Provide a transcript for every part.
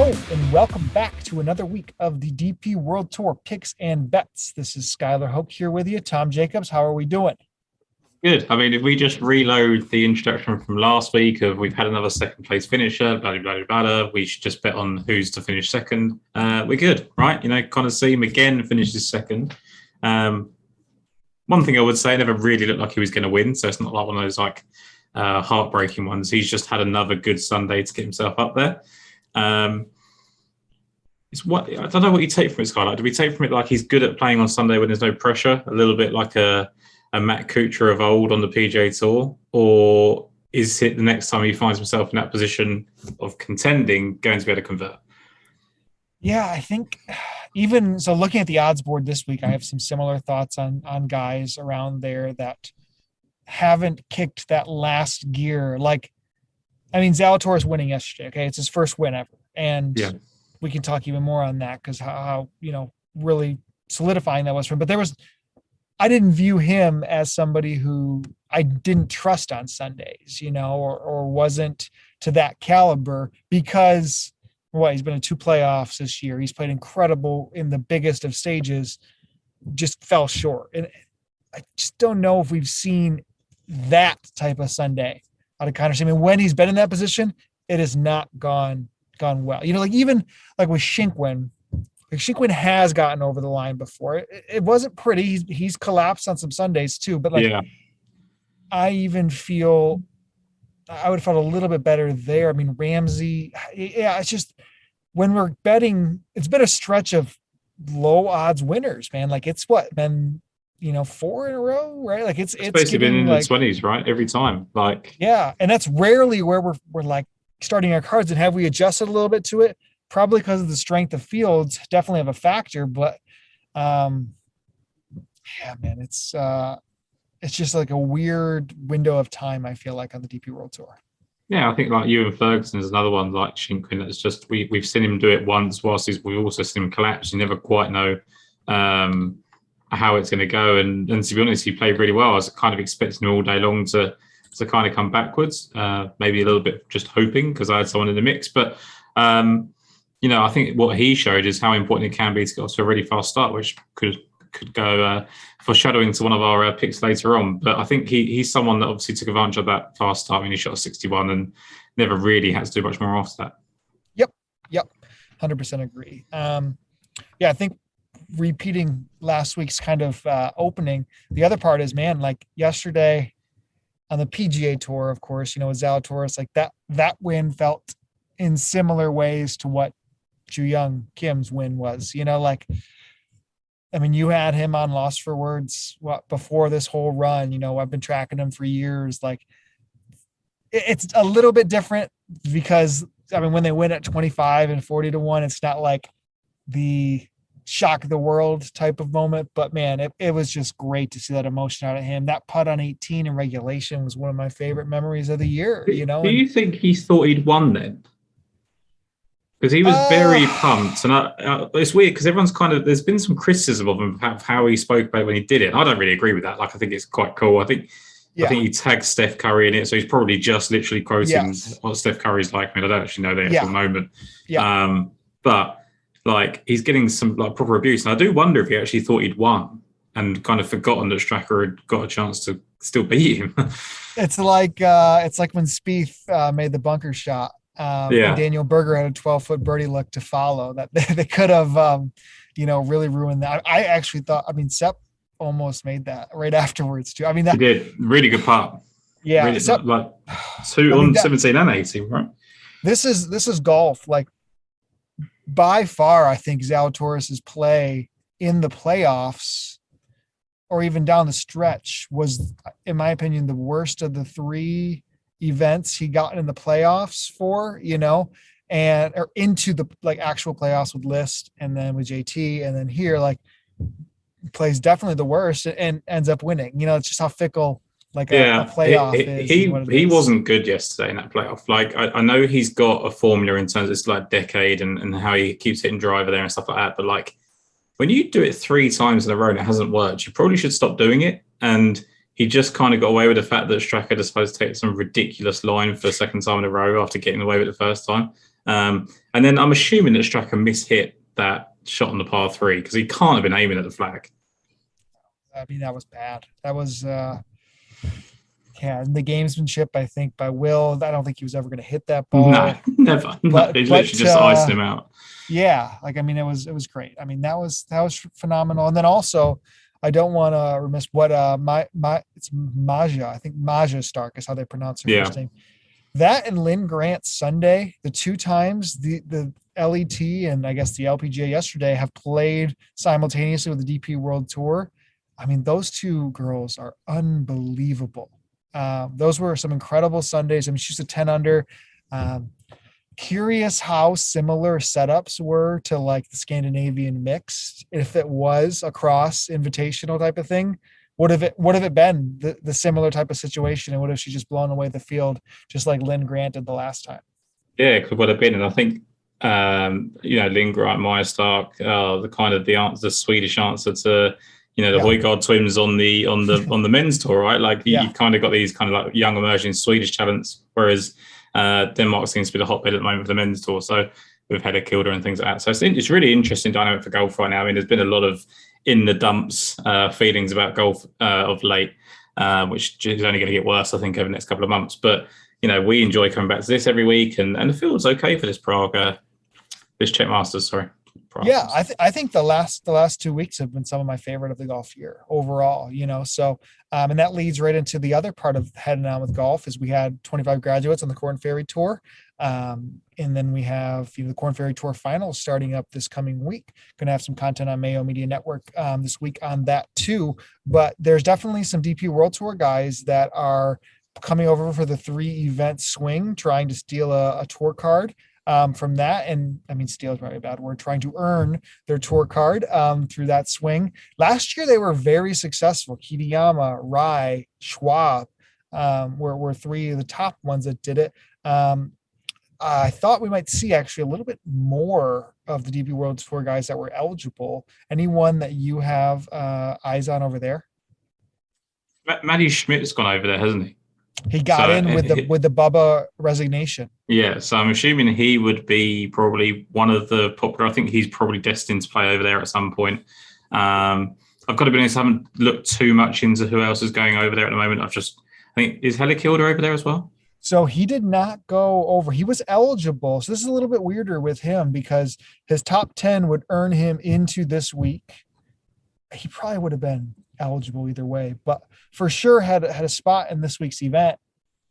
Hello and welcome back to another week of the DP World Tour picks and bets. This is Skylar, Hoke here with you. Tom Jacobs, how are we doing? Good. I mean, if we just reload the introduction from last week of we've had another second place finisher, blah, blah, blah, blah, we should just bet on who's to finish second. We're good, right? You know, Conaseem again finishes second. One thing I would say, it never really looked like he was going to win, so it's not like one of those heartbreaking ones. He's just had another good Sunday to get himself up there. It's what I don't know what you take from it, Skylar. Do we take from it like he's good at playing on Sunday when there's no pressure, a little bit like a Matt Kuchar of old on the PGA Tour, or is it the next time he finds himself in that position of contending going to be able to convert? Yeah, I think even so, looking at the odds board this week, I have some similar thoughts on guys around there that haven't kicked that last gear. Like, I mean, Zalatoris winning yesterday. Okay, it's his first win ever, and we can talk even more on that because how really solidifying that was for him. But I didn't view him as somebody who I didn't trust on Sundays, or wasn't to that caliber because he's been in 2 playoffs this year. He's played incredible in the biggest of stages, just fell short. And I just don't know if we've seen that type of Sunday out of Connor. I mean, when he's been in that position, it has not gone well. Even with Shinkwin, Shinkwin has gotten over the line before. It wasn't pretty. He's collapsed on some Sundays too, but I even feel I would have felt a little bit better there. I mean, Ramsey, it's just when we're betting, it's been a stretch of low odds winners, man. Like it's been 4 in a row, right? Like it's basically been in the 20s, right? Every time. And that's rarely where we're like starting our cards. And have we adjusted a little bit to it? Probably because of the strength of fields, definitely have a factor, but man, it's just like a weird window of time, I feel like, on the DP World Tour. Yeah, I think like Ewan Ferguson is another one like Shinkwin. That's just we've seen him do it once. We've also seen him collapse. You never quite know how it's going to go. And to be honest, he played really well. I was kind of expecting him all day long to kind of come backwards. Maybe a little bit just hoping because I had someone in the mix, but. I think what he showed is how important it can be to get off to a really fast start, which could go foreshadowing to one of our picks later on. But I think he's someone that obviously took advantage of that fast start when he shot a 61 and never really had to do much more after that. Yep. 100% agree. I think repeating last week's kind of opening, the other part is, man, like yesterday on the PGA Tour, of course, with Zalatoris, like that win felt in similar ways to what Ju Young Kim's win was, you had him on Lost for Words before this whole run. I've been tracking him for years. Like it's a little bit different because when they win at 25 and 40 to 1, it's not like the shock of the world type of moment, but man, it was just great to see that emotion out of him. That putt on 18 in regulation was one of my favorite memories of the year, Do you think he thought he'd won then? Because he was very pumped, and it's weird because everyone's there's been some criticism of him of how he spoke about it when he did it. I don't really agree with that. I think it's quite cool. I think he tagged Steph Curry in it, so he's probably just literally quoting what Steph Curry's like. I don't actually know the actual moment. Yeah. But he's getting some proper abuse, and I do wonder if he actually thought he'd won and kind of forgotten that Stracker had got a chance to still beat him. It's like when Spieth made the bunker shot. And Daniel Berger had a 12-foot birdie look to follow that they could have, really ruined that. I actually thought, Sepp almost made that right afterwards too. He did really good putt. Yeah. Really, Sepp, 2 on 17 and 18, right? This is golf. Like by far, I think Zalatoris's play in the playoffs or even down the stretch was, in my opinion, the worst of the 3 events he got in the playoffs for, or into the actual playoffs with List and then with JT, and then here plays definitely the worst and ends up winning. It's just how fickle a playoff is. He wasn't good yesterday in that playoff. I know he's got a formula in terms of it's decade and how he keeps hitting driver there and stuff like that, but when you do it 3 times in a row and it hasn't worked, you probably should stop doing it. And he just kind of got away with the fact that Stracker decided to take some ridiculous line for the second time in a row after getting away with it the first time. And then I'm assuming that Straka mishit that shot on the par three because he can't have been aiming at the flag. I mean, that was bad. That was, yeah, the gamesmanship, I think, by Will. I don't think he was ever going to hit that No, ball. never. No, he's literally just icing him out. Yeah, like I mean, it was great. I mean, that was phenomenal. And then also, I don't want to remiss what it's Maja. I think Maja Stark is how they pronounce her Yeah. first name. That and Lynn Grant Sunday, the two times the LET and I guess the LPGA yesterday have played simultaneously with the DP World Tour. I mean, those two girls are unbelievable. Those were some incredible Sundays. I mean, she's a 10 under. Um, Curious how similar setups were to like the Scandinavian mixed. If it was a cross invitational type of thing, would have it been the similar type of situation? And what if she just blown away the field just like Lynn Grant did the last time? Yeah, it could well have been. And I think, Lynn Grant, Maya Stark, the Swedish answer to, the Yeah. Højgaard twins on the men's tour, right? Like Yeah. you've kind of got these kind of like young emerging Swedish talents, whereas Denmark seems to be the hotbed at the moment for the men's tour. So we've had a Kilder and things like that. So it's really interesting dynamic for golf right now. I mean, there's been a lot of in the dumps feelings about golf of late, which is only going to get worse, I think, over the next couple of months. But we enjoy coming back to this every week, and the field's okay for this this Czech Masters. Sorry. Yeah, I think the last 2 weeks have been some of my favorite of the golf year overall. So and that leads right into the other part of heading on with golf is we had 25 graduates on the Corn Ferry Tour, and then we have the Corn Ferry Tour finals starting up this coming week. Going to have some content on Mayo Media Network this week on that too. But there's definitely some DP World Tour guys that are coming over for the 3-event swing, trying to steal a tour card from that. And I mean, steal is probably a bad word, trying to earn their tour card through that swing. Last year, they were very successful. Kitayama, Rai, Schwab were three of the top ones that did it. I thought we might see actually a little bit more of the DP World Tour guys that were eligible. Anyone that you have eyes on over there? Matty Schmidt's gone over there, hasn't he? He got in with the Bubba resignation. Yeah, so I'm assuming he would be probably one of the popular. I think he's probably destined to play over there at some point. I've got to be honest, I haven't looked too much into who else is going over there at the moment. I think, is Helle Kilder over there as well? So he did not go over. He was eligible. So this is a little bit weirder with him because his top 10 would earn him into this week. He probably would have been eligible either way, but for sure had a spot in this week's event,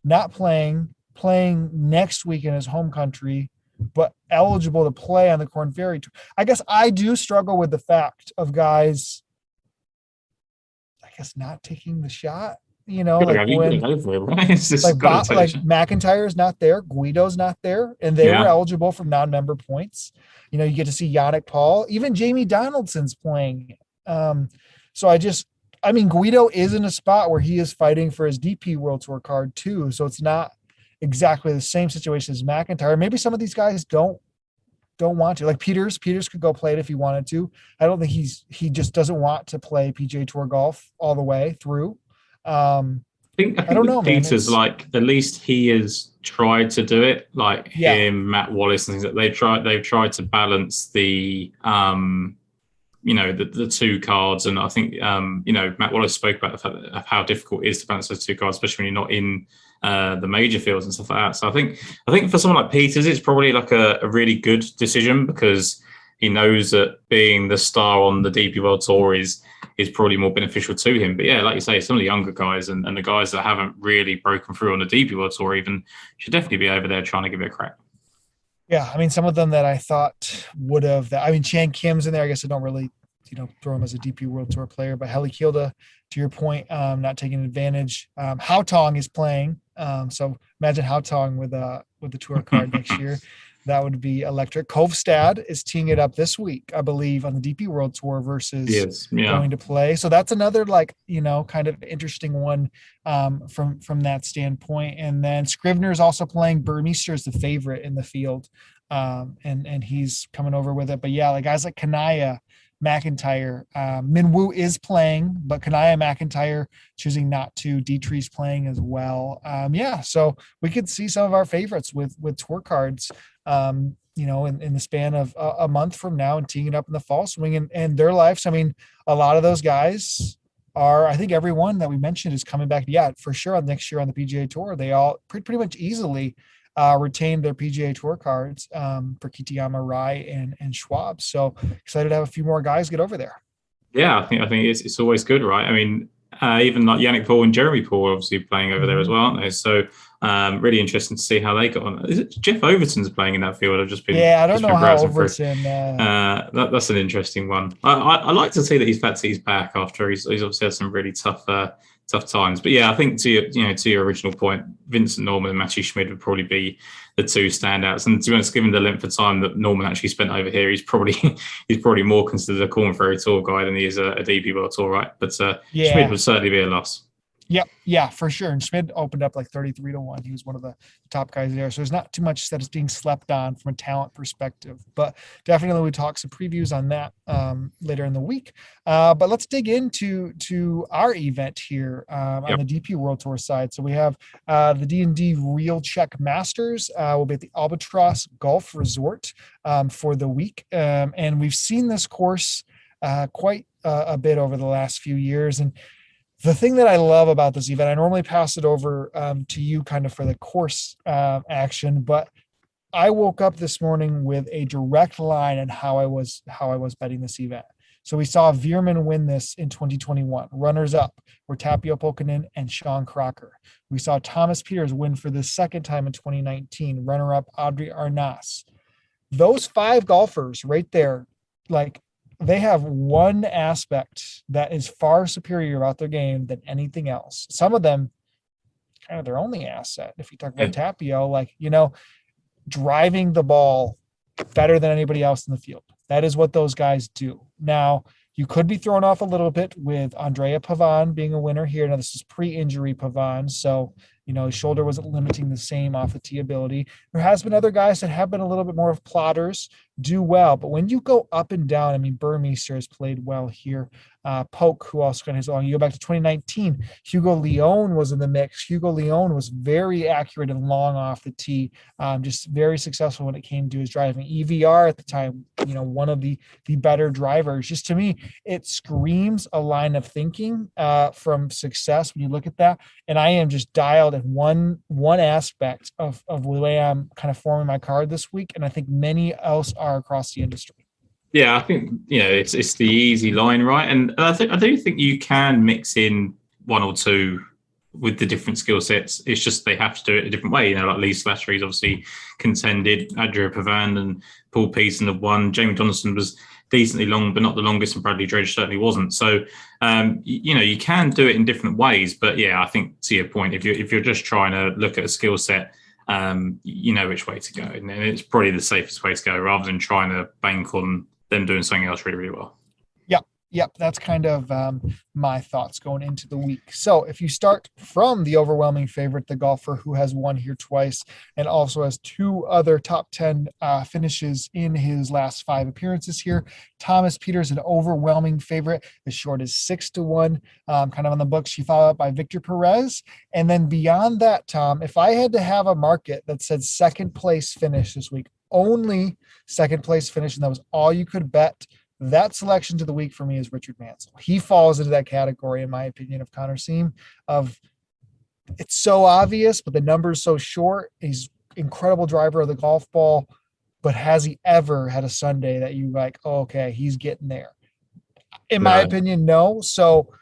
not playing next week in his home country, but eligible to play on the Corn Ferry Tour. I guess I do struggle with the fact of guys, I guess, not taking the shot. Like when like McIntyre's not there, Guido's not there, and they were eligible for non-member points. You get to see Yannick Paul, even Jamie Donaldson's playing. I mean, Guido is in a spot where he is fighting for his DP World Tour card too. So it's not exactly the same situation as McIntyre. Maybe some of these guys don't want to. Like Peters could go play it if he wanted to. I don't think he just doesn't want to play PGA Tour golf all the way through. I don't know, Peters, like at least he has tried to do it. Like him, Matt Wallace, and things that they've tried to balance the the two cards. And I think Matt Wallace spoke about the fact of how difficult it is to balance those two cards, especially when you're not in the major fields and stuff like that. So I think for someone like Peters, it's probably like a really good decision because he knows that being the star on the DP World Tour is probably more beneficial to him. But yeah, like you say, some of the younger guys and the guys that haven't really broken through on the DP World Tour even should definitely be over there trying to give it a crack. Yeah, I mean, some of them that I thought would have. I mean, Chan Kim's in there. I guess I don't really, throw him as a DP World Tour player. But Helle Kilde, to your point, not taking advantage. Hao Tong is playing. So imagine Hao Tong with the tour card next year. That would be electric. Kovstad is teeing it up this week, I believe, on the DP World Tour versus going to play. So that's another kind of interesting one from that standpoint. And then Scrivener is also playing. Burmeister is the favorite in the field, and he's coming over with it. But yeah, like guys like Kanaya, McIntyre. Minwoo is playing, but Kanaya McIntyre choosing not to. Dietrich's playing as well. So we could see some of our favorites with tour cards, in the span of a month from now and teeing it up in the fall swing and their lives. I mean, a lot of those guys are, I think everyone that we mentioned is coming back. Yeah, for sure. Next year on the PGA Tour, they all pretty much easily retained their PGA Tour cards for Kitayama, Rai, and Schwab. So excited to have a few more guys get over there. Yeah, I think it's always good, right? I mean, even like Yannick Paul and Jeremy Paul are obviously playing over there as well, aren't they? So really interesting to see how they got on. Is it Jeff Overton's playing in that field? I've just been I don't know how Overton. That's an interesting one. I like to see that he's back after he's obviously had some really tough times. But yeah, I think to your original point, Vincent Norman and Matthew Schmid would probably be the two standouts. And to be honest, given the length of time that Norman actually spent over here, he's probably more considered a Corn Ferry Tour guy than he is a DP World Tour, right? But Schmid would certainly be a loss. Yeah, for sure. And Schmid opened up like 33-1. He was one of the top guys there. So there's not too much that is being slept on from a talent perspective. But definitely we talk some previews on that later in the week. But let's dig into our event here on the DP World Tour side. So we have the D&D Real Czech Masters. Will be at the Albatross Golf Resort for the week. And we've seen this course quite a bit over the last few years. And the thing that I love about this event, I normally pass it over to you kind of for the course action, but I woke up this morning with a direct line on how I was betting this event. So we saw Veerman win this in 2021. Runners up were Tapio Pokanen and Sean Crocker. We saw Thomas Peters win for the second time in 2019. Runner up Audrey Arnas. Those 5 golfers right there, like, they have one aspect that is far superior about their game than anything else. Some of them kind of their only asset. If you talk about Tapio, driving the ball better than anybody else in the field. That is what those guys do. Now, you could be thrown off a little bit with Andrea Pavan being a winner here. Now, this is pre-injury Pavan, so his shoulder wasn't limiting the same off the tee ability. There has been other guys that have been a little bit more of plotters, do well. But when you go up and down, I mean, Burmeister has played well here. Poke, who also got his long. You go back to 2019, Hugo Leon was in the mix. Hugo Leon was very accurate and long off the tee, just very successful when it came to his driving. EVR at the time, one of the better drivers. Just to me, it screams a line of thinking from success when you look at that. And I am just dialed in one aspect of the way I'm kind of forming my card this week, and I think many else are across the industry. Yeah, I think it's the easy line, right? And I do think you can mix in one or two with the different skill sets. It's just they have to do it a different way. Like Lee Slattery's obviously contended, Andrea Pavan and Paul Pearson have won. Jamie Donaldson was decently long, but not the longest, and Bradley Dredge certainly wasn't. So, you can do it in different ways. But yeah, I think to your point, if you're just trying to look at a skill set, you know which way to go, and it's probably the safest way to go rather than trying to bank on them doing something else really, really well. Yep, that's kind of my thoughts going into the week. So if you start from the overwhelming favorite, the golfer who has won here twice and also has 2 other top 10 finishes in his last 5 appearances here, Thomas Peters, an overwhelming favorite, as short as 6-1, kind of on the books. She followed up by Victor Perez. And then beyond that, Tom, if I had to have a market that said second place finish this week, only second place finish, and that was all you could bet, that selection to the week for me is Richard Mansell. He falls into that category, in my opinion, of Connor Seam. Of it's so obvious, but the number's so short. He's incredible driver of the golf ball, but has he ever had a Sunday that you like, oh, okay, he's getting there? In my opinion, no. So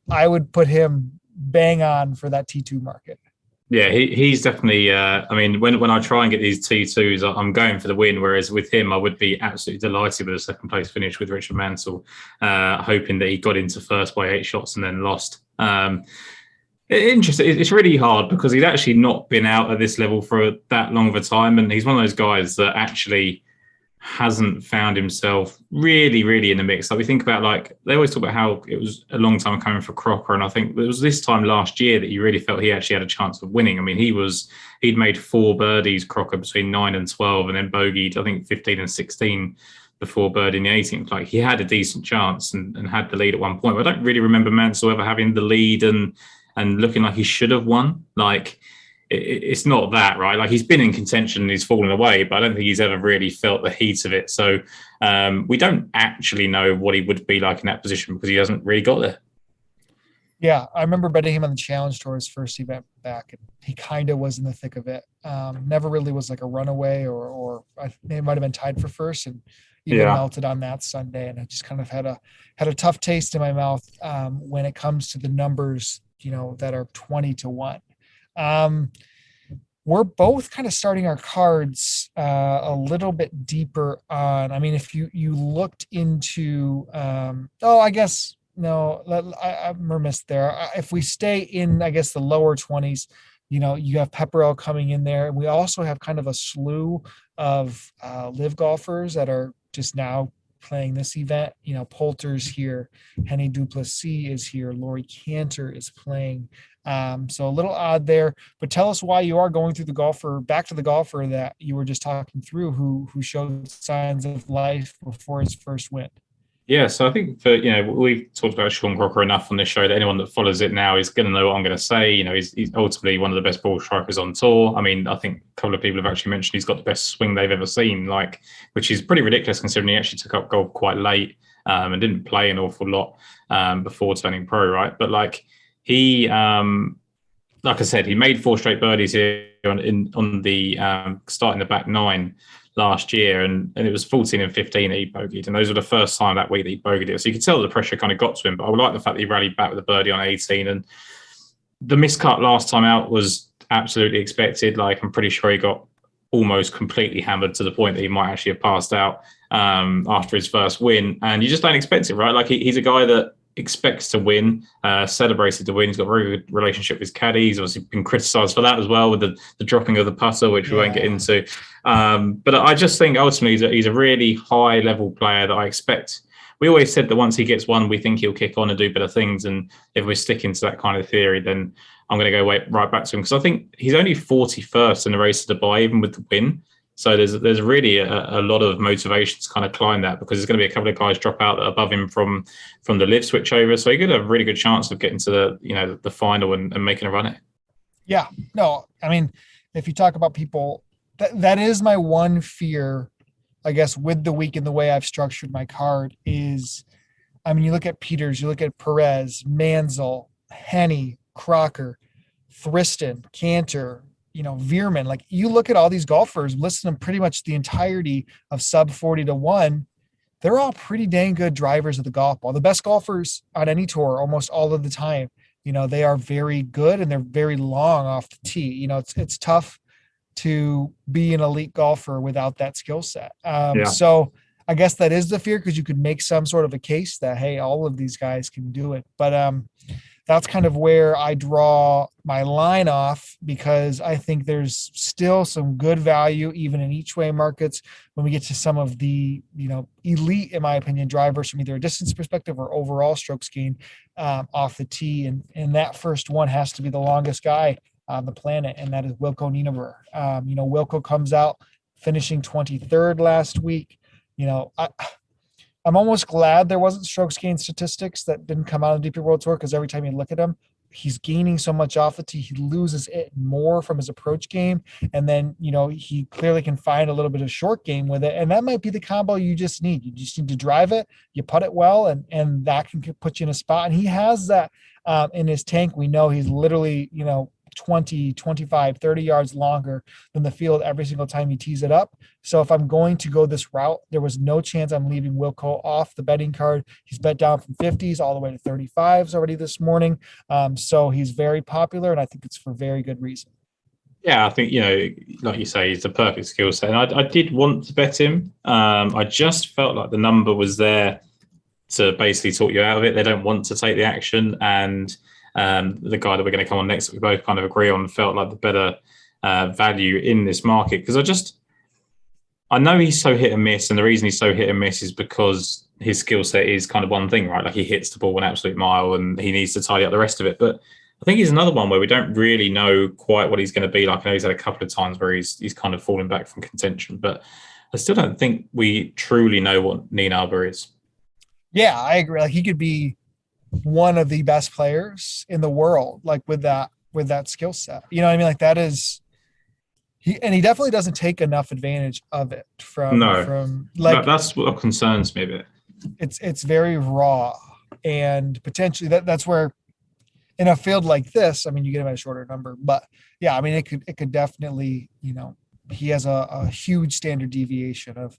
I would put him bang on for that T2 market. Yeah, he's definitely. When I try and get these T2s, I'm going for the win. Whereas with him, I would be absolutely delighted with a second place finish with Richard Mansell, hoping that he got into first by 8 shots and then lost. Interesting. It's really hard because he's actually not been out at this level for that long of a time, and he's one of those guys that actually hasn't found himself really in the mix. Like we think about, like they always talk about how it was a long time coming for Crocker, and I think it was this time last year that you really felt he actually had a chance of winning. I mean, he'd made 4 birdies, Crocker, between 9 and 12, and then bogeyed I think 15 and 16 before birding the 18th. Like, he had a decent chance and had the lead at one point. But I don't really remember Mansell ever having the lead and looking like he should have won. Like, it's not that, right? Like, he's been in contention and he's fallen away, but I don't think he's ever really felt the heat of it. So we don't actually know what he would be like in that position because he hasn't really got there. Yeah, I remember betting him on the Challenge Tour his first event back, and he kind of was in the thick of it. Never really was like a runaway, or it might have been tied for first, and even melted on that Sunday. And I just kind of had a tough taste in my mouth when it comes to the numbers, that are 20-1. We're both kind of starting our cards a little bit deeper on. I mean, if you looked into, I guess. No, I'm remiss there. If we stay in, I guess, the lower 20s, you have Pepperell coming in there. We also have kind of a slew of live golfers that are just now playing this event. Poulter's here, Henny Duplessis is here, Laurie Cantor is playing. So a little odd there. But tell us why you are going through back to the golfer that you were just talking through, who showed signs of life before his first win. Yeah, so I think we've talked about Sean Crocker enough on this show that anyone that follows it now is going to know what I'm going to say. He's ultimately one of the best ball strikers on tour. I mean, I think a couple of people have actually mentioned he's got the best swing they've ever seen, which is pretty ridiculous considering he actually took up golf quite late and didn't play an awful lot before turning pro, right? But he, like I said, he made 4 straight birdies here on the starting the back 9 last year, and it was 14 and 15 that he bogeyed, and those were the first time that week that he bogeyed it. So you could tell the pressure kind of got to him, but I would like the fact that he rallied back with a birdie on 18, and the miscut last time out was absolutely expected. I'm pretty sure he got almost completely hammered to the point that he might actually have passed out after his first win, and you just don't expect it, right? He's a guy that expects to win, celebrated to win. He's got a very good relationship with his caddy. He's obviously been criticised for that as well with the dropping of the putter, which we won't get into. But I just think ultimately he's a really high level player that I expect. We always said that once he gets one, we think he'll kick on and do better things. And if we're sticking to that kind of theory, then I'm going to go right back to him because I think he's only 41st in the race to Dubai, even with the win. So there's really a lot of motivation to kind of climb that because there's going to be a couple of guys drop out above him from the live switch over. So he could have a really good chance of getting to the final and making a run at it. Yeah, no, I mean, if you talk about people, that is my one fear, I guess, with the week and the way I've structured my card is, I mean, you look at Peters, you look at Perez, Mansell, Henny, Crocker, Thriston, Cantor, Veerman, you look at all these golfers, listen to pretty much the entirety of sub 40-1. They're all pretty dang good drivers of the golf ball. The best golfers on any tour, almost all of the time, they are very good and they're very long off the tee. It's tough to be an elite golfer without that skill set. So I guess that is the fear because you could make some sort of a case that, hey, all of these guys can do it. But that's kind of where I draw my line off because I think there's still some good value even in each way markets when we get to some of the, elite, in my opinion, drivers from either a distance perspective or overall strokes gain off the tee. And that first one has to be the longest guy on the planet, and that is Wilco Nienaber. Wilco comes out finishing 23rd last week. I'm almost glad there wasn't strokes gain statistics that didn't come out of the DP World Tour because every time you look at him, he's gaining so much off the tee. He loses it more from his approach game. And then, he clearly can find a little bit of short game with it. And that might be the combo you just need. You just need to drive it, you putt it well, and that can put you in a spot. And he has that in his tank. We know he's literally, 20, 25, 30 yards longer than the field every single time he tees it up. So if I'm going to go this route, there was no chance I'm leaving Wilco off the betting card. He's bet down from 50s all the way to 35s already this morning. So he's very popular, and I think it's for very good reason. Yeah, I think, like you say, he's the perfect skill set. And I did want to bet him. I just felt like the number was there to basically talk you out of it. They don't want to take the action. And the guy that we're going to come on next, we both kind of agree on, felt like the better value in this market. Because I know he's so hit and miss. And the reason he's so hit and miss is because his skill set is kind of one thing, right? He hits the ball an absolute mile and he needs to tidy up the rest of it. But I think he's another one where we don't really know quite what he's going to be like. I know he's had a couple of times where he's kind of fallen back from contention, but I still don't think we truly know what Nienaber is. Yeah, I agree. Like he could be one of the best players in the world, like with that skill set. You know what I mean? Like that is he definitely doesn't take enough advantage of it No, from like that's what concerns me a bit. it's very raw and potentially that's where in a field like this, I mean, you get him at a shorter number, but yeah, I mean, it could definitely, he has a huge standard deviation of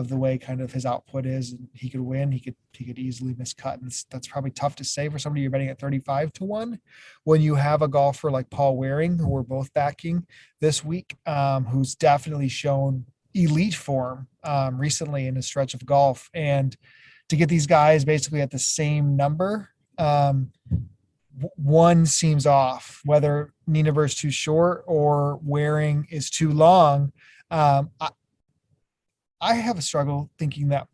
the way kind of his output is, and he could win. He could easily miscut, and that's probably tough to say for somebody you're betting at 35-1 when you have a golfer like Paul Waring, who we're both backing this week, who's definitely shown elite form recently in a stretch of golf, and to get these guys basically at the same number. One seems off, whether Nienaber is too short or Waring is too long. I have a struggle thinking that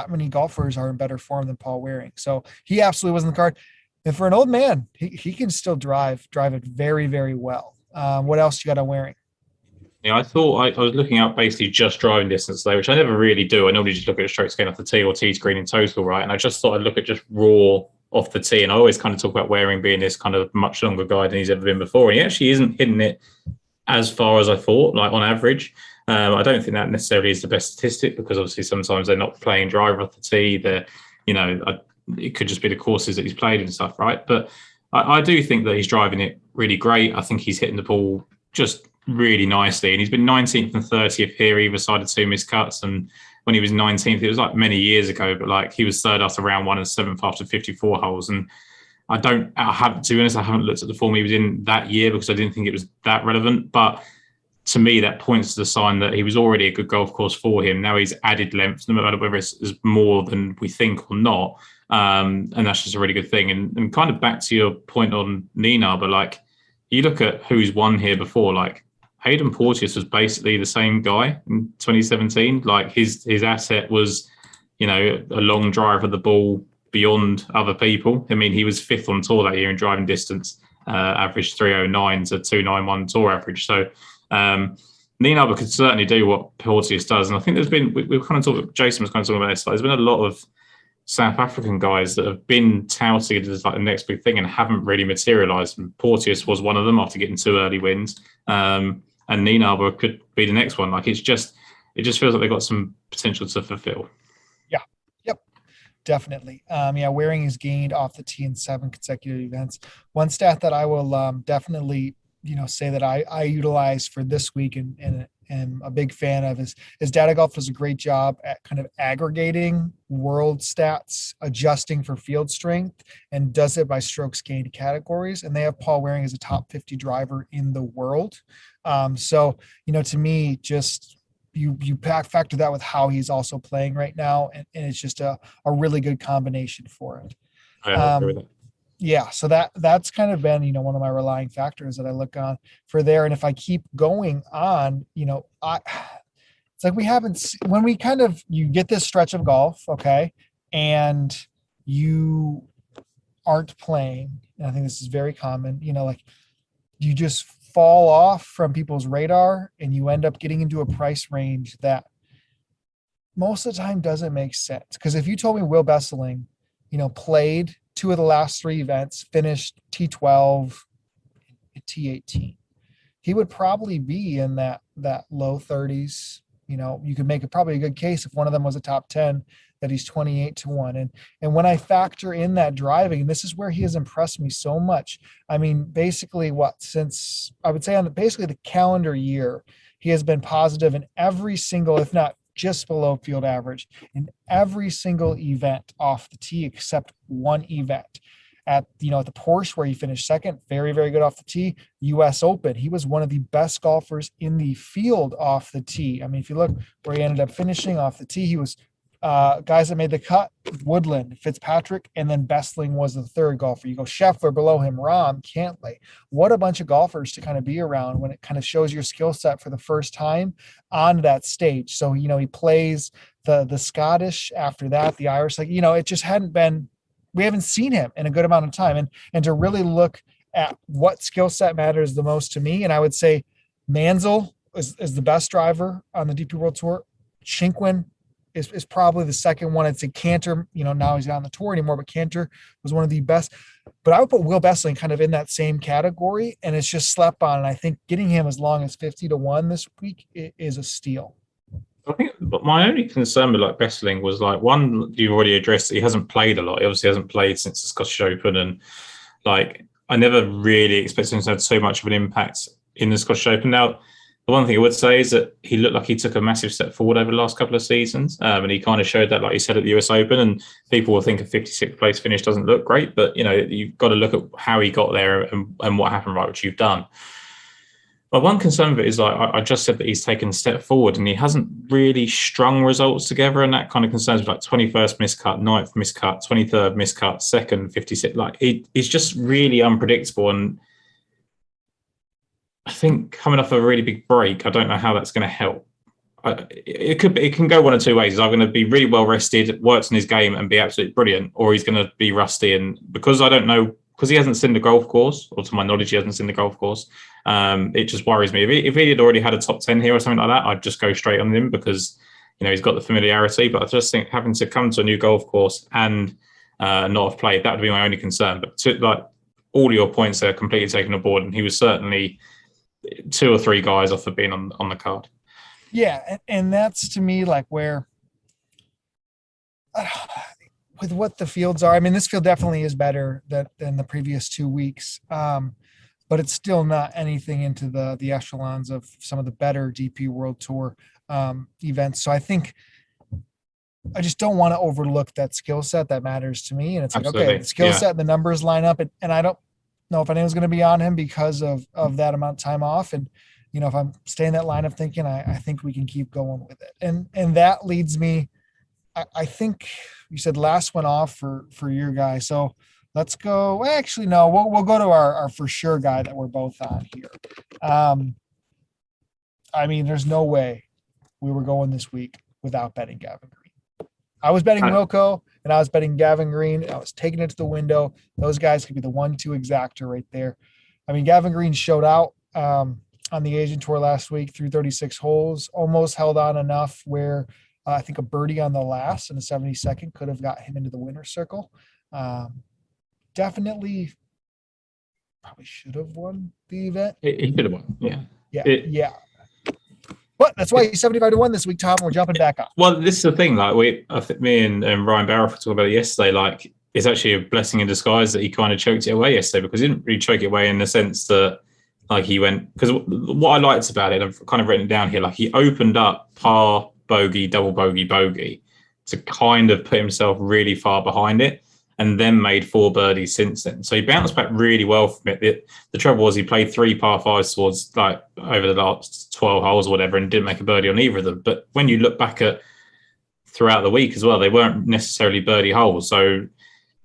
many golfers are in better form than Paul Waring. So he absolutely wasn't the card. And for an old man, he can still drive it very, very well. What else you got on Waring? Yeah, I thought I was looking at basically just driving distance there, which I never really do. I normally just look at a strokes gained off the tee or tee screen in total, right? And I just thought I'd look at just raw off the tee. And I always kind of talk about Waring being this kind of much longer guy than he's ever been before. And he actually isn't hitting it as far as I thought, like on average. I don't think that necessarily is the best statistic because obviously sometimes they're not playing driver off the tee. They're, it could just be the courses that he's played and stuff, right? But I do think that he's driving it really great. I think he's hitting the ball just really nicely. And he's been 19th and 30th here, either side of two miscuts. And when he was 19th, it was like many years ago, but like he was third after round one and seventh after 54 holes. And to be honest, I haven't looked at the form he was in that year because I didn't think it was that relevant. But to me, that points to the sign that he was already a good golf course for him. Now he's added length, no matter whether it's more than we think or not. And that's just a really good thing. And kind of back to your point on Nienaber, but like you look at who's won here before, like Hayden Porteous was basically the same guy in 2017. Like his asset was, a long drive of the ball beyond other people. I mean, he was fifth on tour that year in driving distance, averaged 309 to 291 tour average. So Nienaber could certainly do what Porteous does. And I think we've kind of talked, Jason was kind of talking about this, like, there's been a lot of South African guys that have been touted as like the next big thing and haven't really materialised. And Porteous was one of them after getting 2 early wins. And Nienaber could be the next one. Like it just feels like they've got some potential to fulfill. Yeah. Yep. Definitely. Waring has gained off the tee in 7 consecutive events. One stat that I will definitely say that I utilize for this week and am a big fan of is Data Golf does a great job at kind of aggregating world stats, adjusting for field strength, and does it by strokes gained categories. And they have Paul Waring as a top 50 driver in the world. So to me, just you factor that with how he's also playing right now, and it's just a really good combination for it. I agree with that. Yeah, so that's kind of been one of my relying factors that I look on for there. And if I keep going on, it's like we haven't when we kind of you get this stretch of golf, okay, and you aren't playing. And I think this is very common. Like you just fall off from people's radar, and you end up getting into a price range that most of the time doesn't make sense. Because if you told me Will Besseling, played 2 of the last 3 events, finished T12, T18, he would probably be in that low 30s. You could make probably a good case if one of them was a top 10 that he's 28-1. And when I factor in that driving, this is where he has impressed me so much. I mean, basically since I would say on basically the calendar year, he has been positive in every single, if not just below field average, in every single event off the tee except one event. At the Porsche where he finished second, very, very good off the tee. US Open, he was one of the best golfers in the field off the tee. I mean, if you look where he ended up finishing off the tee, he was guys that made the cut: Woodland, Fitzpatrick, and then Bestling was the third golfer. You go Scheffler below him, Rahm, Cantlay. What a bunch of golfers to kind of be around when it kind of shows your skill set for the first time on that stage. So he plays the Scottish after that, the Irish. Like it just hadn't been. We haven't seen him in a good amount of time, and to really look at what skill set matters the most to me, and I would say Mansell is the best driver on the DP World Tour. Shinkwin is probably the second one. I'd say Cantor, now he's not on the tour anymore, but Cantor was one of the best. But I would put Will Besseling kind of in that same category, and it's just slept on. And I think getting him as long as 50-1 this week is a steal. I think, but my only concern with like Besseling was like one you've already addressed. He hasn't played a lot. He obviously hasn't played since the Scottish Open, and like I never really expected him to have so much of an impact in the Scottish Open. Now, the one thing I would say is that he looked like he took a massive step forward over the last couple of seasons, and he kind of showed that, like you said, at the US Open. And people will think a 56th place finish doesn't look great, but you've got to look at how he got there and what happened, right, which you've done. But one concern of it is, like I just said, that he's taken a step forward and he hasn't really strung results together, and that kind of concerns me. Like 21st miscut, 9th miscut, 23rd miscut, second 56. Like he's just really unpredictable, and I think coming off a really big break, I don't know how that's going to help. It can go one of two ways. He's either going to be really well rested, works on his game, and be absolutely brilliant, or he's going to be rusty. And because I don't know, because he hasn't seen the golf course, or to my knowledge, he hasn't seen the golf course. It just worries me. If he had already had a top 10 here or something like that, I'd just go straight on him because he's got the familiarity. But I just think having to come to a new golf course and not have played, that would be my only concern. But all your points are completely taken aboard, and he was certainly 2 or 3 guys off of being on the card. Yeah, and that's to me like where with what the fields are. I mean, this field definitely is better than the previous 2 weeks, but it's still not anything into the echelons of some of the better DP World Tour events. So I think I just don't want to overlook that skill set that matters to me. And it's Absolutely. Like, okay, the skill set and the numbers line up, and I don't know if anyone's going to be on him because of that amount of time off. And if I'm staying that line of thinking, I think we can keep going with it. And that leads me, I think you said last one off for your guy. So let's go. Well, actually, no, we'll go to our for sure guy that we're both on here. I mean, there's no way we were going this week without betting Gavin Green. I was betting Wilco and I was betting Gavin Green. I was taking it to the window. Those guys could be the 1-2 exactor right there. I mean, Gavin Green showed out on the Asian Tour last week through 36 holes, almost held on enough where I think a birdie on the last and a 72nd could have got him into the winner's circle. Definitely probably should have won the event. He could have won. Yeah. Yeah. But that's why he's 75-1 this week, Tom. We're jumping back on. Well, this is the thing. Like I think me and Ryan Barrow were talking about it yesterday. Like it's actually a blessing in disguise that he kind of choked it away yesterday, because he didn't really choke it away in the sense that like he went, because what I liked about it, I've kind of written it down here, like he opened up par, bogey, double bogey, bogey to kind of put himself really far behind it, and then made 4 birdies since then. So he bounced back really well from it. The trouble was he played 3 par 5s towards like over the last 12 holes or whatever and didn't make a birdie on either of them. But when you look back at throughout the week as well, they weren't necessarily birdie holes. So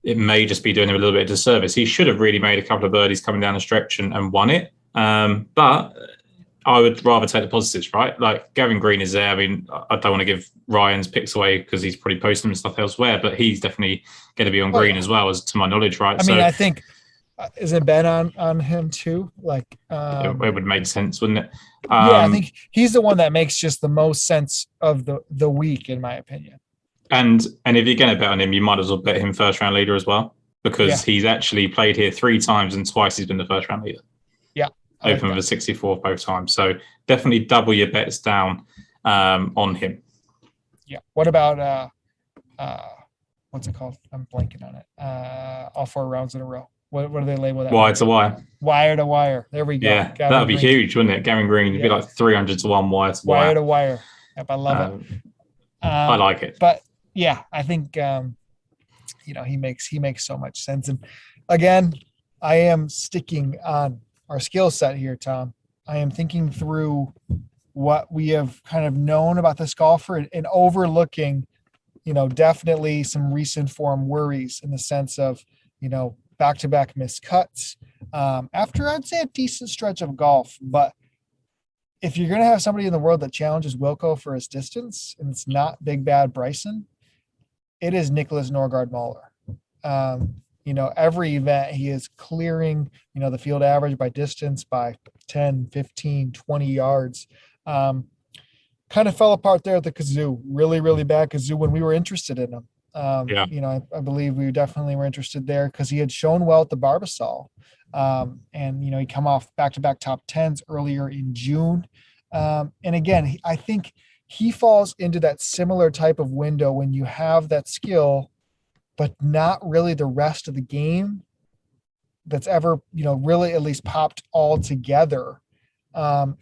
it may just be doing him a little bit of disservice. He should have really made a couple of birdies coming down the stretch and won it. But I would rather take the positives, right? Like Gavin Green is there. I mean, I don't want to give Ryan's picks away because he's probably posting and stuff elsewhere, but he's definitely going to be on green as well, as to my knowledge, right? I mean, I think isn't Ben on him too? Like, it would make sense, wouldn't it? I think he's the one that makes just the most sense of the week, in my opinion. And if you're going to bet on him, you might as well bet him first round leader as well, because he's actually played here 3 times and twice he's been the first round leader. Yeah. Open with a 64 both times. So definitely double your bets down on him. Yeah. What about what's it called? I'm blanking on it. All 4 rounds in a row. What do they label that? Wire to wire. Wire to wire. There we go. Yeah, that would be huge, wouldn't it? Gavin Green would be like 300-1 wire to wire. Wire to wire. Yep, I love it. I like it. But yeah, I think he makes so much sense. And again, I am sticking on our skill set here, Tom. I am thinking through what we have kind of known about this golfer and overlooking, definitely some recent form worries in the sense of, back-to-back missed cuts after I'd say a decent stretch of golf. But if you're going to have somebody in the world that challenges Wilco for his distance, and it's not Big Bad Bryson, it is Nicholas Norgard Mahler. Every event he is clearing, the field average by distance by 10, 15, 20 yards. kind of fell apart there at the kazoo. Really, really bad kazoo when we were interested in him. Yeah. I believe we definitely were interested there because he had shown well at the Barbasol. And he come off back-to-back top tens earlier in June. And again, I think he falls into that similar type of window when you have that skill, but not really the rest of the game that's ever, really at least popped all together.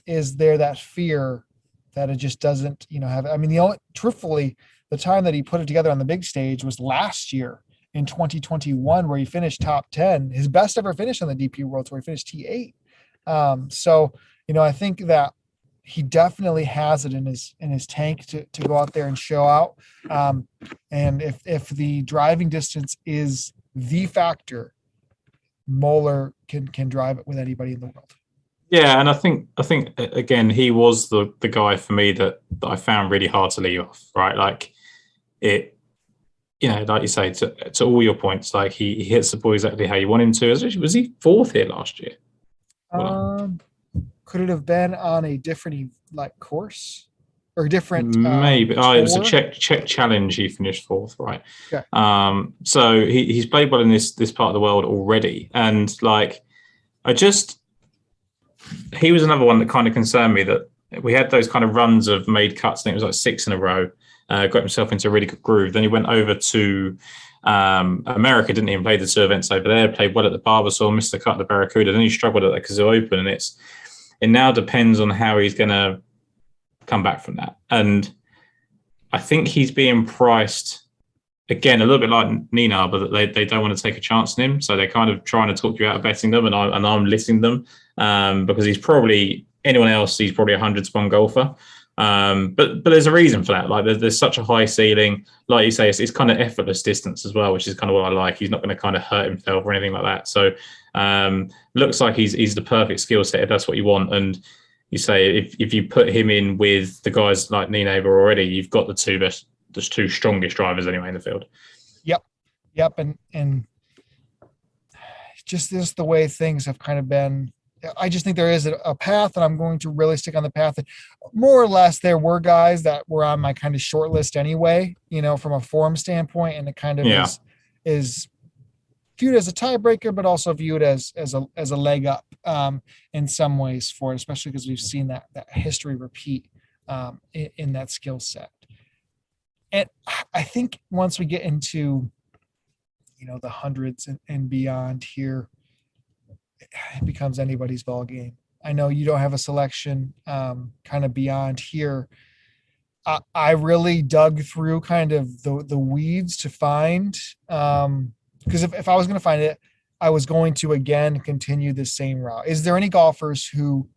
Is there that fear that it just doesn't, have, I mean, truthfully, the time that he put it together on the big stage was last year in 2021, where he finished top 10, his best ever finish on the DP Worlds, where he finished T8. So, I think that he definitely has it in his tank to go out there and show out. And if the driving distance is the factor, Moeller can drive it with anybody in the world. Yeah, and I think again, he was the guy for me that I found really hard to leave off, right? Like it, like you say, to all your points, like he hits the ball exactly how you want him to. Was he fourth here last year? Could it have been on a different course or different? Maybe. It was a Czech challenge. He finished fourth, right? Okay. So he's played well in this part of the world already, and he was another one that kind of concerned me, that we had those kind of runs of made cuts. I think it was like 6 in a row. Got himself into a really good groove. Then he went over to America, didn't even play the 2 events over there, played well at the Barbasol, missed the cut at the Barracuda. Then he struggled at the Kazoo Open, and it now depends on how he's going to come back from that. And I think he's being priced, again, a little bit like Nina, but they don't want to take a chance on him. So they're kind of trying to talk you out of betting them, and I'm listing them because he's probably, anyone else, he's probably a 100-to-1 golfer. But there's a reason for that. Like there's such a high ceiling. Like you say, it's kind of effortless distance as well, which is kind of what I like. He's not going to kind of hurt himself or anything like that. So looks like he's the perfect skill set if that's what you want. And you say if you put him in with the guys like Nienaber already, you've got the two strongest drivers anyway in the field. Yep. And just this, the way things have kind of been. I just think there is a path, and I'm going to really stick on the path. More or less, there were guys that were on my kind of short list anyway, from a form standpoint, and it kind of is viewed as a tiebreaker, but also viewed as a leg up in some ways for it, especially because we've seen that history repeat in that skill set. And I think once we get into, the hundreds and beyond here, it becomes anybody's ball game. I know you don't have a selection kind of beyond here. I really dug through kind of the weeds to find, because if I was going to find it, I was going to, again, continue the same route. Is there any golfers who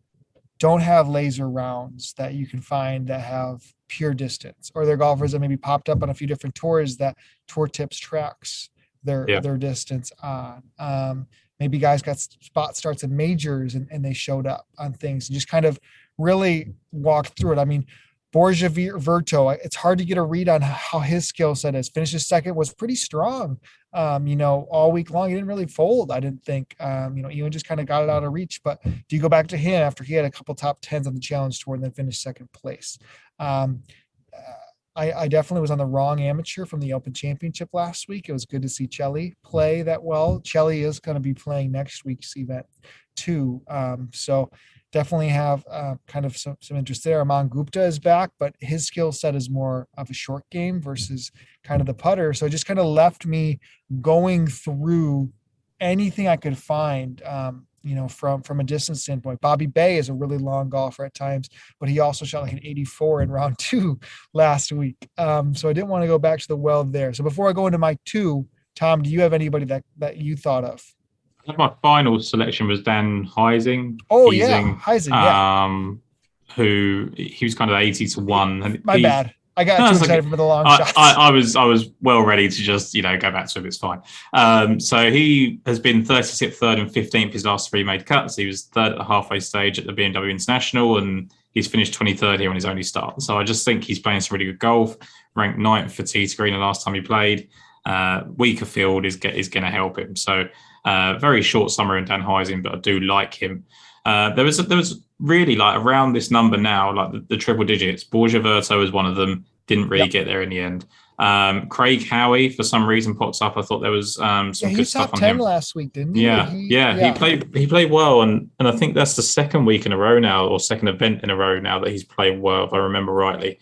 don't have laser rounds that you can find that have pure distance, or they're golfers that maybe popped up on a few different tours that Tour Tips tracks their distance on? Maybe guys got spot starts in majors and they showed up on things and just kind of really walked through it. I mean, Borja Virto, it's hard to get a read on how his skill set is. Finishes second, was pretty strong, all week long. He didn't really fold, I didn't think. Ewan just kind of got it out of reach. But do you go back to him after he had a couple top tens on the Challenge Tour and then finished second place? I definitely was on the wrong amateur from the Open Championship last week. It was good to see Chelly play that well. Chelly is going to be playing next week's event too. So definitely have kind of some interest there. Aman Gupta is back, but his skill set is more of a short game versus kind of the putter. So it just kind of left me going through anything I could find, from a distance standpoint. Bobby Bay is a really long golfer at times, but he also shot like an 84 in round 2 last week. So I didn't want to go back to the well there. So before I go into my 2, Tom, do you have anybody that you thought of? My final selection was Dan Heising. Heising, who he was kind of 80-1. And my bad. I got too excited for the long shots. I was well ready to just go back to him. It's fine. So he has been 36th, 3rd, and 15th his last 3 made cuts. He was 3rd at the halfway stage at the BMW International, and he's finished 23rd here on his only start. So I just think he's playing some really good golf. Ranked 9th for T Screen the last time he played. Weaker field is going to help him. So very short summer in Dan Heising, but I do like him. There was really like around this number now, like the triple digits. Borja Verto was one of them. Didn't really get there in the end. Craig Howie, for some reason, pops up. I thought there was some good stuff on him. He top 10 last week, didn't he? Yeah. He played well, and I think that's the second week in a row now, or second event in a row now that he's played well, if I remember rightly.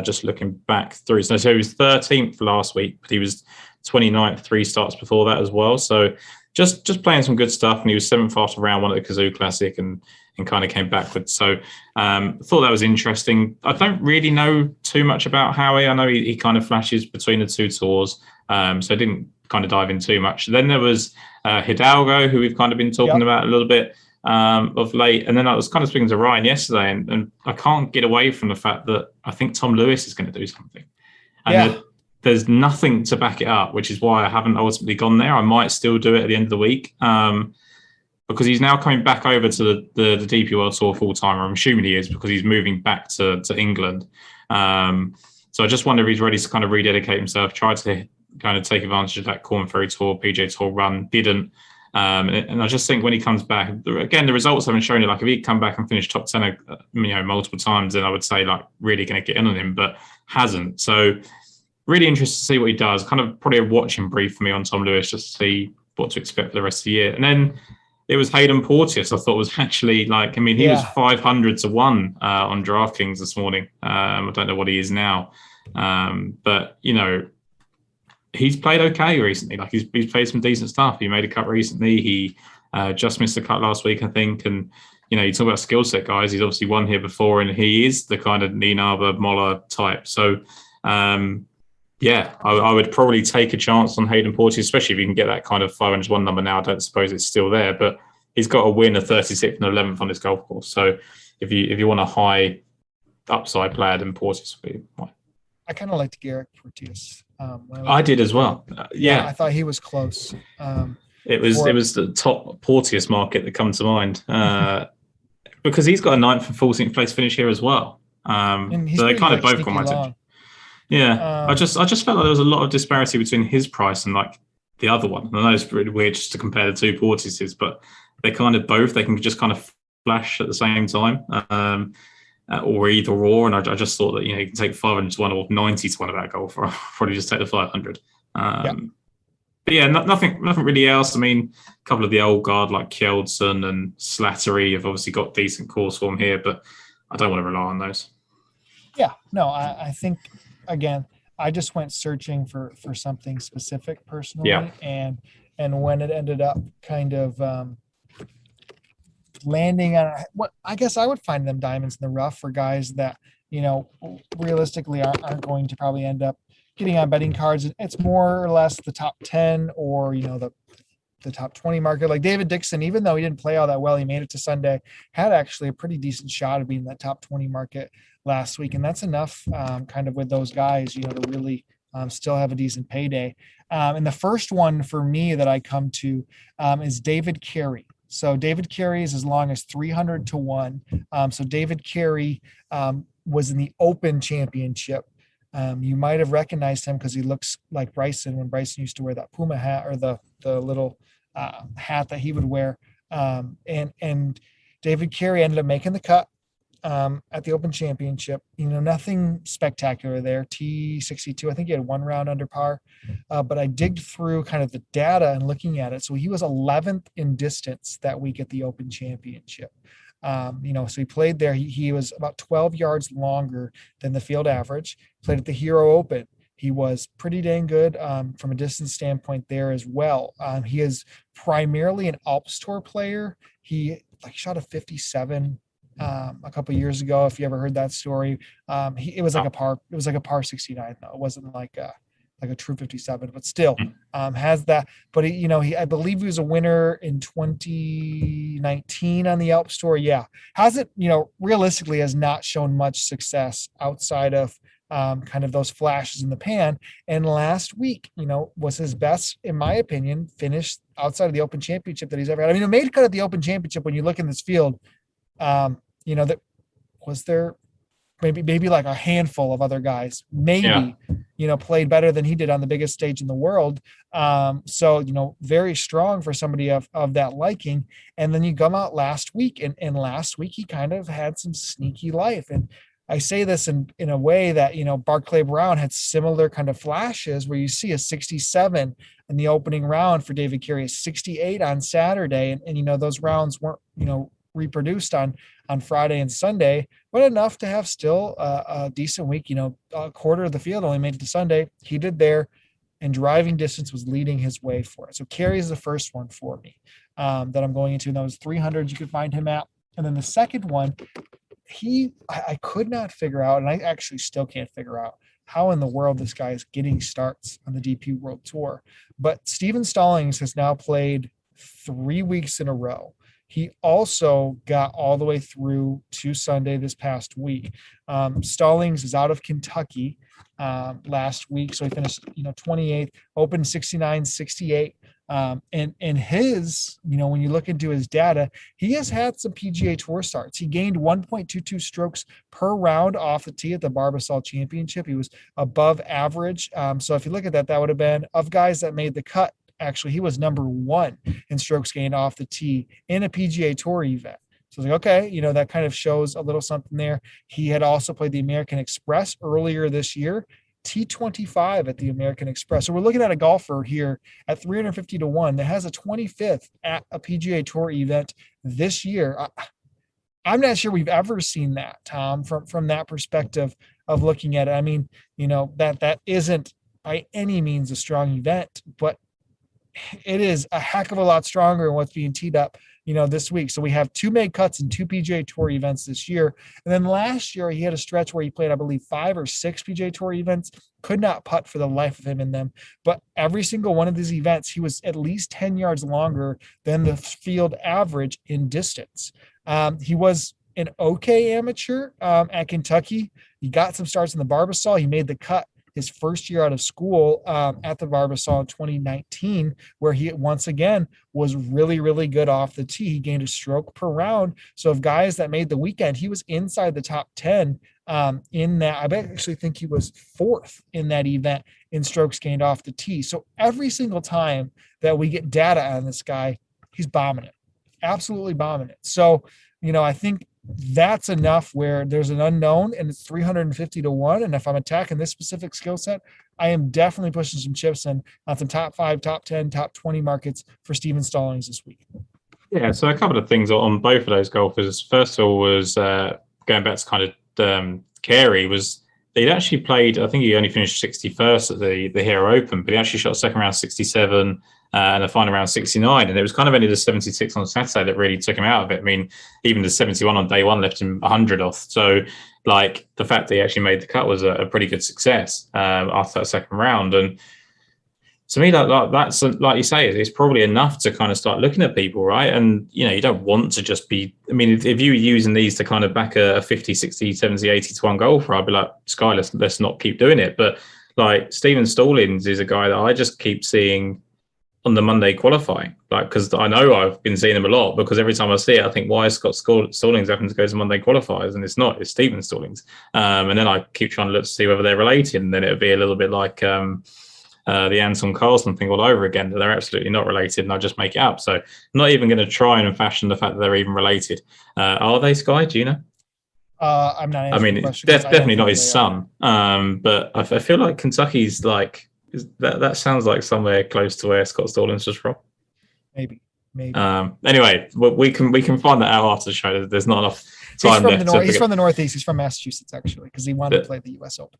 Just looking back through, so he was 13th last week, but he was 29th 3 starts before that as well. So just playing some good stuff, and he was 7th after round 1 at the Kazoo Classic, and kind of came backwards. So thought that was interesting. I don't really know too much about Howie. I know he kind of flashes between the 2 tours, so I didn't kind of dive in too much. Then there was Hidalgo, who we've kind of been talking about a little bit of late. And then I was kind of speaking to Ryan yesterday, and I can't get away from the fact that I think Tom Lewis is going to do something. And there's nothing to back it up, which is why I haven't ultimately gone there. I might still do it at the end of the week. Because he's now coming back over to the DP World Tour full-time. I'm assuming he is, because he's moving back to England. So I just wonder if he's ready to kind of rededicate himself, try to kind of take advantage of that Corn Ferry Tour, PJ Tour run, didn't. And I just think when he comes back, again, the results haven't shown it. Like if he'd come back and finish top 10, multiple times, then I would say like really going to get in on him, but hasn't. So really interested to see what he does. Kind of probably a watching brief for me on Tom Lewis, just to see what to expect for the rest of the year. And then it was Hayden Porteous. I thought was actually he was 500 to 1 on DraftKings this morning. I don't know what he is now, but he's played okay recently. Like he's played some decent stuff. He made a cut recently. He just missed a cut last week, I think. And you talk about skill set guys. He's obviously won here before, and he is the kind of Nienaber, Moller type. So. I would probably take a chance on Hayden Porteous, especially if you can get that kind of 501 number now. I don't suppose it's still there, but he's got to win a 36th and 11th on this golf course. So if you want a high upside player, then Porteous would be fine. I kind of liked Garrett Porteous. I did as well. I thought he was close. It was the top Porteous market that come to mind because he's got a 9th and 14th place finish here as well. So they kind of both got my attention. Yeah, I just felt like there was a lot of disparity between his price and like the other one. I know it's really weird just to compare the 2 Porteouses, but they kind of both. They can just kind of flash at the same time, or either or. And I just thought that you can take 500 to 1 or 90 to 1 of that golf, or probably just take the 500. But nothing really else. I mean, a couple of the old guard like Kjeldsen and Slattery have obviously got decent course form here, but I don't want to rely on those. Yeah, no, I think. Again, I just went searching for something specific personally, and when it ended up kind of landing on what I guess I would find them diamonds in the rough for guys that realistically aren't going to probably end up getting on betting cards. It's more or less the top 10 or the top 20 market. Like David Dixon, even though he didn't play all that well, he made it to Sunday, had actually a pretty decent shot of being in that top 20 market last week. And that's enough kind of with those guys, to really still have a decent payday. And the first one for me that I come to is David Carey. So David Carey is as long as 300 to 1. So David Carey was in the Open Championship. You might have recognized him because he looks like Bryson when Bryson used to wear that Puma hat or the little hat that he would wear. And David Carey ended up making the cut at the Open Championship. Nothing spectacular there. T62, I think he had 1 round under par. But I digged through kind of the data and looking at it. So he was 11th in distance that week at the Open Championship. So he played there. He was about 12 yards longer than the field average. Played at the Hero Open. He was pretty dang good from a distance standpoint there as well. He is primarily an Alps Tour player. He shot a 57 a couple of years ago. If you ever heard that story, it was like a par. It was like a par 69 though. It wasn't like a true 57, but still has that. But I believe he was a winner in 2019 on the Alps Tour. Yeah, hasn't realistically has not shown much success outside of kind of those flashes in the pan. And last week, was his best, in my opinion, finish outside of the Open Championship that he's ever had. I mean, it made cut at the Open Championship. When you look in this field, that was there maybe like a handful of other guys, Yeah. maybe, played better than he did on the biggest stage in the world. So, very strong for somebody of that liking. And then you come out last week, and last week he kind of had some sneaky life. And I say this in a way that, Barclay Brown had similar kind of flashes where you see a 67 in the opening round for David Carey, a 68 on Saturday. And those rounds weren't, reproduced on Friday and Sunday, but enough to have still a decent week. A quarter of the field only made it to Sunday. He did there, and driving distance was leading his way for it. So Carey is the first one for me that I'm going into. And those 300s you could find him at. And then the second one, I could not figure out, and I actually still can't figure out how in the world this guy is getting starts on the DP World Tour. But Steven Stallings has now played 3 weeks in a row. He also got all the way through to Sunday this past week. Stallings is out of Kentucky last week, so he finished 28th, opened 69, 68. And his, when you look into his data, he has had some PGA Tour starts. He gained 1.22 strokes per round off the tee at the Barbasol Championship. He was above average. So if you look at that, that would have been, of guys that made the cut, actually, he was number 1 in strokes gained off the tee in a PGA Tour event. So I was like, okay, that kind of shows a little something there. He had also played the American Express earlier this year, T25 at the American Express. So we're looking at a golfer here at 350 to 1 that has a 25th at a PGA Tour event this year. I'm not sure we've ever seen that, Tom, from that perspective of looking at it. I mean, that isn't by any means a strong event, but it is a heck of a lot stronger than what's being teed up, this week. So we have 2 made cuts and 2 PGA Tour events this year. And then last year he had a stretch where he played, I believe, 5 or 6 PGA Tour events, could not putt for the life of him in them. But every single one of these events, he was at least 10 yards longer than the field average in distance. He was an okay amateur at Kentucky. He got some starts in the Barbasol. He made the cut his first year out of school at the Barbasol in 2019, where he once again was really, really good off the tee. He gained a stroke per round. So of guys that made the weekend, he was inside the top 10 in that. I actually think he was 4th in that event in strokes gained off the tee. So every single time that we get data on this guy, he's bombing it, absolutely bombing it. So, I think that's enough where there's an unknown and it's 350 to 1. And if I'm attacking this specific skill set, I am definitely pushing some chips in on some top 5, top 10, top 20 markets for Steven Stallings this week. Yeah, so a couple of things on both of those golfers. First of all was going back to kind of Carey, was he'd actually played, I think he only finished 61st at the Hero Open, but he actually shot second round 67 and the final round 69. And it was kind of only the 76 on Saturday that really took him out of it. I mean, even the 71 on day one left him 100 off. So, like, the fact that he actually made the cut was a pretty good success after that second round. And to me, that's like you say, it's probably enough to kind of start looking at people, right? And, you don't want to just be, I mean, if you were using these to kind of back a 50, 60, 70, 80 to 1 golfer, I'd be like, Sky, let's not keep doing it. But like Steven Stallings is a guy that I just keep seeing on the Monday qualifying, like, because I know I've been seeing him a lot, because every time I see it, I think, why is Scott Stallings having to go to Monday qualifiers? And it's not, it's Steven Stallings. And then I keep trying to look to see whether they're related, and then it'll be a little bit like the Anton Carlson thing all over again, that they're absolutely not related, and I just make it up. So I'm not even going to try and fashion the fact that they're even related. Are they, Sky? Do you know? I'm not. I mean, it's definitely not his son. But I feel like Kentucky's like, that sounds like somewhere close to where Scott Stallings was from. Maybe. Anyway, we can find that out after the show. There's not enough time left. He's from the Northeast. He's from Massachusetts, actually, because he wanted to play the U.S. Open.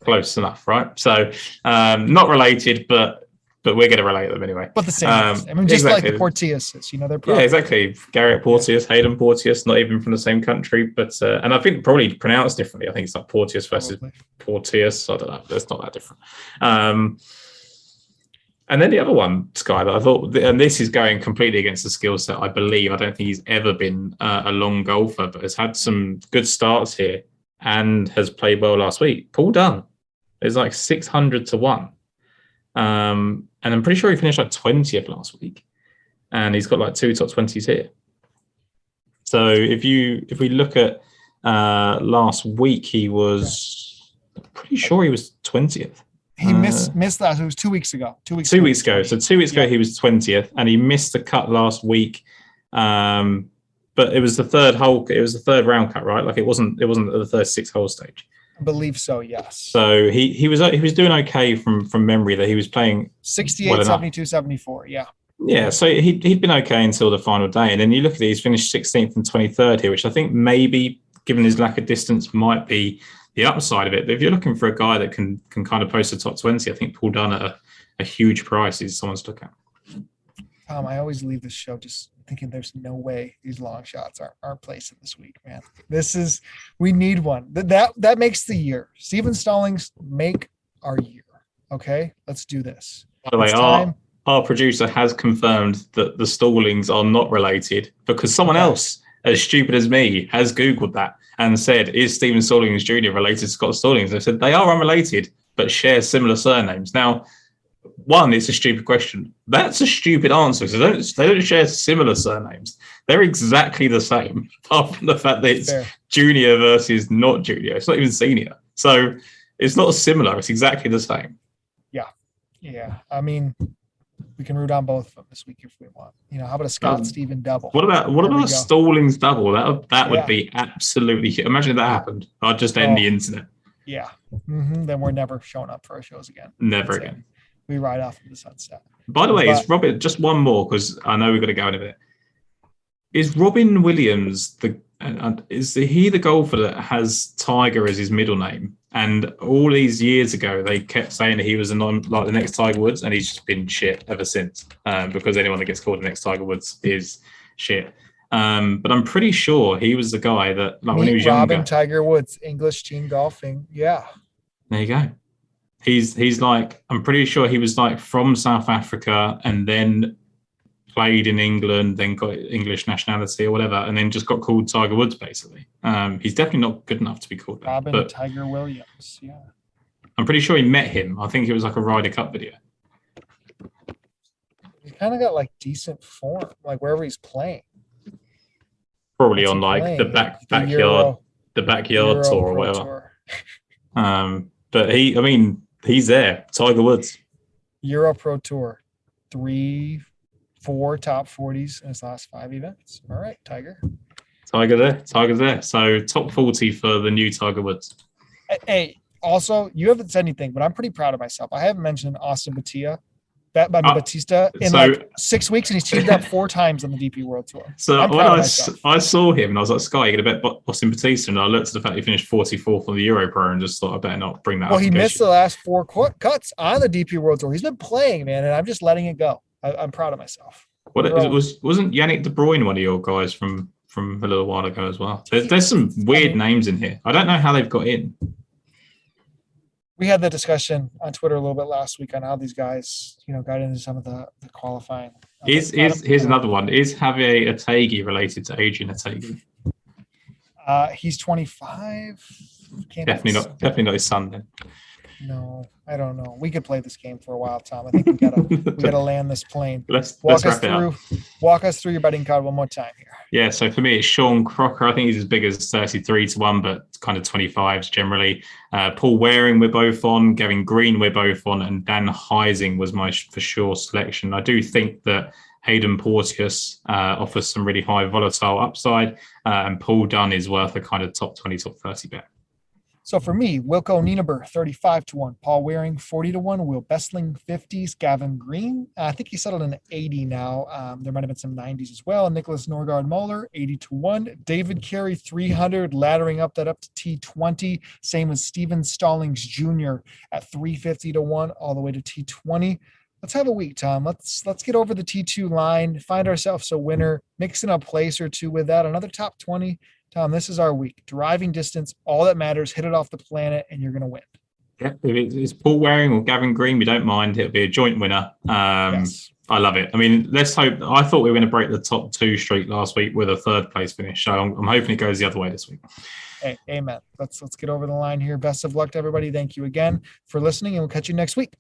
Close enough, right? So, not related, but we're going to relate them anyway. But the same. I mean, just exactly. Like the Porteouses, they're probably... Yeah, exactly. Garrett Porteous, Hayden Porteous, not even from the same country, but and I think probably pronounced differently. I think it's like Porteous versus Porteous. I don't know. It's not that different. And then the other one, Sky, that I thought, and this is going completely against the skill set, I believe. I don't think he's ever been a long golfer, but has had some good starts here and has played well last week. Paul Dunn is like 600 to 1. And I'm pretty sure he finished like 20th last week, and he's got like 2 top 20s here. So if we look at last week he was pretty sure he was 20th. He missed last. It was 2 weeks ago. 2 weeks. 2 weeks ago. So 2 weeks ago he was 20th, and he missed the cut last week. But it was the third hole. It was the third round cut, right? Like it wasn't at the 36 hole stage. I believe so. Yes. So he was doing okay from memory. That he was playing 68, 72, 74. Yeah. Yeah, so he'd been okay until the final day. And then you look at it, he's finished 16th and 23rd here, which I think maybe, given his lack of distance, might be the upside of it. But if you're looking for a guy that can kind of post a top 20, I think Paul Dunn at a huge price is someone to look at. I always leave this show just thinking there's no way these long shots are placing this week, man. We need one. That makes the year. Steven Stallings make our year. Okay, let's do this. By the way, our producer has confirmed that the Stallings are not related, because someone else, as stupid as me, has Googled that and said, is Stephen Stallings Jr. related to Scott Stallings? They said they are unrelated, but share similar surnames. Now, one, it's a stupid question. That's a stupid answer, because they don't share similar surnames. They're exactly the same, apart from the fact that it's junior versus not junior. It's not even senior. So it's not similar. It's exactly the same. Yeah. I mean, we can root on both of them this week if we want. How about a Scott Steven double? What about a Stallings double? That would be absolutely. Imagine if that happened. I'd just end the internet. Yeah. Mm-hmm. Then we're never showing up for our shows again. Never again. We ride off into the sunset. By the way, is Robin, just one more, because I know we've got to go in a bit. Is Robin Williams is he the golfer that has Tiger as his middle name? And all these years ago, they kept saying that he was like the next Tiger Woods, and he's just been shit ever since. Because anyone that gets called the next Tiger Woods is shit. But I'm pretty sure he was the guy that, like, when he was younger. Robin Tiger Woods, English team golfing. Yeah. There you go. He's like, I'm pretty sure he was like from South Africa and then played in England, then got English nationality or whatever, and then just got called Tiger Woods, basically. He's definitely not good enough to be called that. Robin Tiger Williams, yeah. I'm pretty sure he met him. I think it was like a Ryder Cup video. He kind of got like decent form, like wherever he's playing. Probably on like the backyard tour or whatever. But he's there. Tiger Woods. Euro Pro Tour. 3-4 top 40s in his last 5 events. All right, Tiger. Tiger's there. So top 40 for the new Tiger Woods. Hey, also, you haven't said anything, but I'm pretty proud of myself. I haven't mentioned Austin Batista in like 6 weeks, and he's teamed up 4 times on the DP World Tour. So when I saw him, and I was like, Sky, you're going to bet Austin Batista, and I looked at the fact he finished 44th on the Euro Pro and just thought, I better not bring that up. Well, he missed the last 4 cuts on the DP World Tour. He's been playing, man, and I'm just letting it go. I'm proud of myself. Wasn't Yannick De Bruyne one of your guys from a little while ago as well? There's some weird names in here. I don't know how they've got in. We had that discussion on Twitter a little bit last week on how these guys, got into some of the qualifying. Here's another one. Is Javier Otaegui related to Adrian Otaegui? He's 25. Definitely not his son then. No, I don't know. We could play this game for a while, Tom. I think we gotta land this plane. Let's wrap it up. Walk us through your betting card one more time here. Yeah, so for me, it's Sean Crocker. I think he's as big as 33-1, but kind of 25s generally. Paul Waring, we're both on. Gavin Green, we're both on. And Dan Heising was my for sure selection. I do think that Hayden Porteous offers some really high volatile upside. And Paul Dunn is worth a kind of top 20, top 30 bet. So for me, Wilco Nienaber, 35-1. Paul Waring, 40-1. Will Bestling, 50s. Gavin Green, I think he settled in 80 now. There might have been some 90s as well. Nicholas Norgard-Moller, 80-1. David Carey, 300, laddering up to T20. Same as Steven Stallings Jr. at 350-1, all the way to T20. Let's have a week, Tom. Let's get over the T2 line, find ourselves a winner, mix in a place or two with that. Another top 20. Tom, this is our week. Driving distance, all that matters. Hit it off the planet, and you're going to win. Yeah, if it's Paul Waring or Gavin Green, we don't mind. It'll be a joint winner. Yes. I love it. I mean, let's hope. I thought we were going to break the top 2 streak last week with a 3rd place finish. So I'm hoping it goes the other way this week. Hey, amen. Let's get over the line here. Best of luck to everybody. Thank you again for listening, and we'll catch you next week.